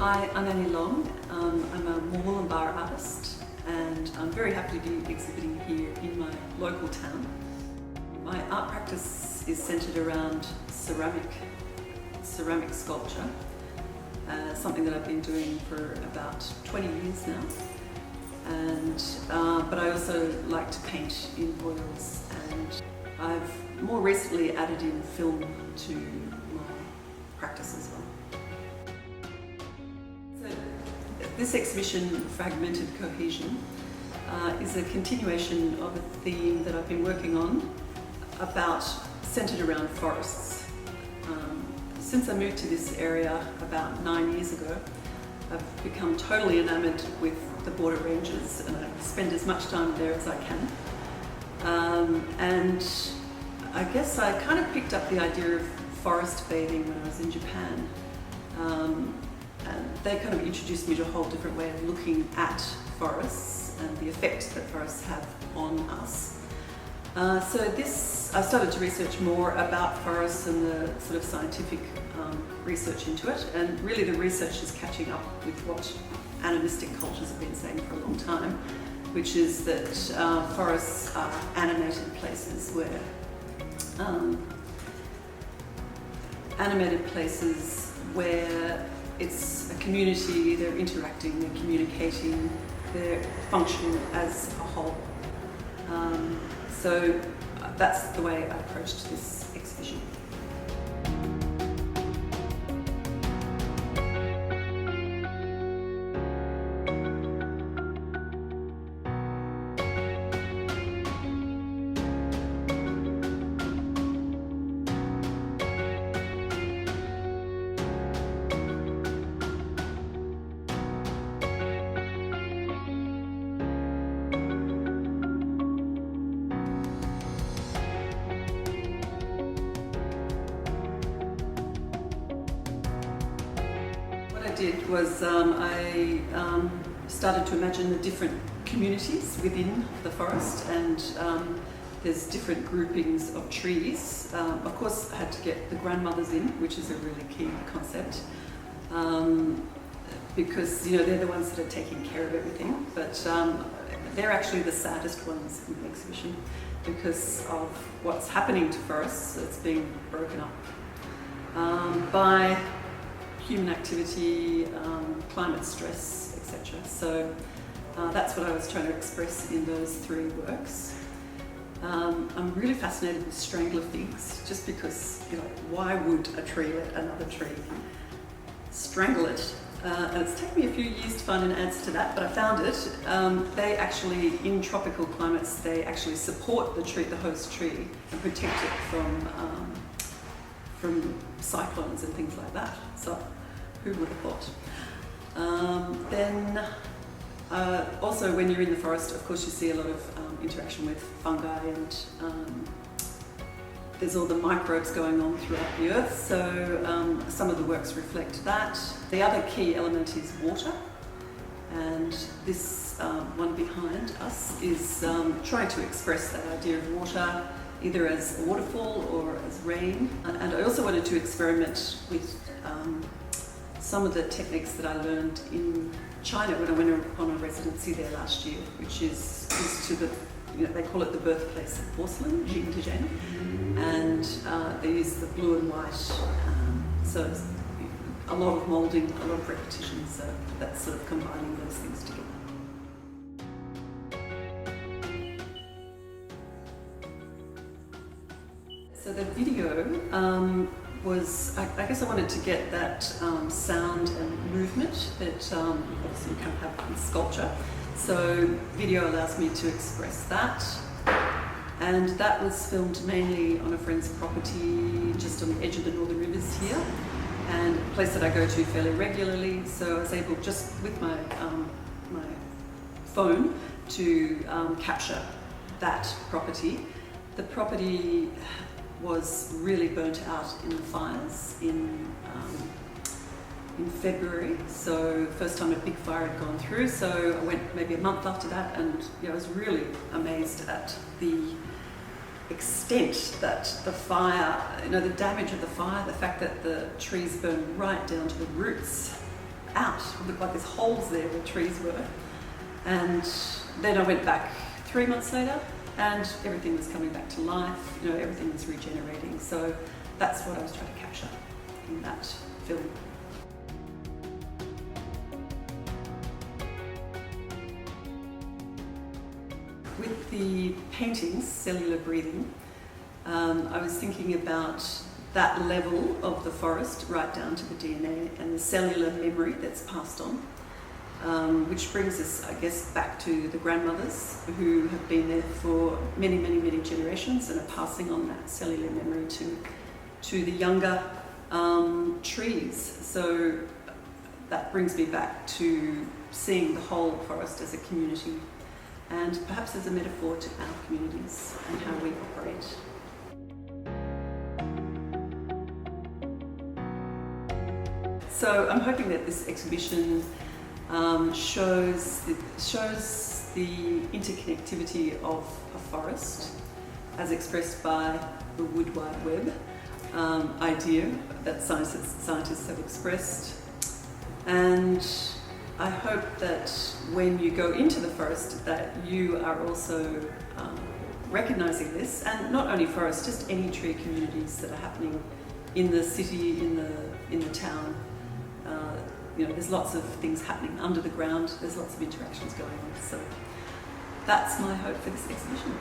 Hi, I'm Annie Long. I'm a wall and bar artist, and I'm very happy to be exhibiting here in my local town. My art practice is centred around ceramic sculpture, something that I've been doing for about 20 years now. But I also like to paint in oils, and I've more recently added in film to my practice as well. This exhibition, Fragmented Cohesion, is a continuation of a theme that I've been working on centred around forests. Since I moved to this area about 9 years ago, I've become totally enamoured with the border ranges, and I spend as much time there as I can. And I guess I kind of picked up the idea of forest bathing when I was in Japan. And they kind of introduced me to a whole different way of looking at forests and the effect that forests have on us. I started to research more about forests and the sort of scientific research into it, and really the research is catching up with what animistic cultures have been saying for a long time, which is that forests are animated places where it's a community, they're interacting, they're communicating, they're functioning as a whole. So that's the way I approached this exhibition. Did was I started to imagine the different communities within the forest, and there's different groupings of trees. Of course, I had to get the grandmothers in, which is a really key concept, because they're the ones that are taking care of everything, but they're actually the saddest ones in the exhibition because of what's happening to forests. It's being broken up by human activity, climate stress, etc. So that's what I was trying to express in those three works. I'm really fascinated with strangler figs, just because, why would a tree let another tree strangle it? And it's taken me a few years to find an answer to that, but I found it. They actually, in tropical climates, they actually support the host tree and protect it from cyclones and things like that. So who would have thought? Also when you're in the forest, of course, you see a lot of interaction with fungi, and there's all the microbes going on throughout the earth, so some of the works reflect that. The other key element is water, and this one behind us is trying to express that idea of water either as a waterfall or as rain. And I also wanted to experiment with some of the techniques that I learned in China when I went on a residency there last year, which is to the, they call it the birthplace of porcelain, Jing, and they use the blue and white, so it's a lot of moulding, a lot of repetition, so that's sort of combining those things together. So the video was, I guess I wanted to get that sound and movement that obviously you can't have in sculpture. So video allows me to express that. And that was filmed mainly on a friend's property just on the edge of the Northern Rivers here, and a place that I go to fairly regularly. So I was able, just with my phone, to capture that property. The property was really burnt out in the fires in February, so first time a big fire had gone through. So I went maybe a month after that, and I was really amazed at the extent that the fire, the damage of the fire, the fact that the trees burned right down to the roots, out. It looked like there's holes there where trees were. And then I went back 3 months later, and everything was coming back to life. You know, everything was regenerating. So that's what I was trying to capture in that film. With the paintings, Cellular Breathing, I was thinking about that level of the forest right down to the DNA and the cellular memory that's passed on, which brings us, I guess, back to the grandmothers who have been there for many, many, many generations and are passing on that cellular memory to the younger trees. So that brings me back to seeing the whole forest as a community, and perhaps as a metaphor to our communities and how we operate. So I'm hoping that this exhibition shows the interconnectivity of a forest as expressed by the Wood Wide Web idea that scientists have expressed. And I hope that when you go into the forest that you are also recognising this, and not only forests, just any tree communities that are happening in the city, in the town. You know, there's lots of things happening under the ground, there's lots of interactions going on. So that's my hope for this exhibition.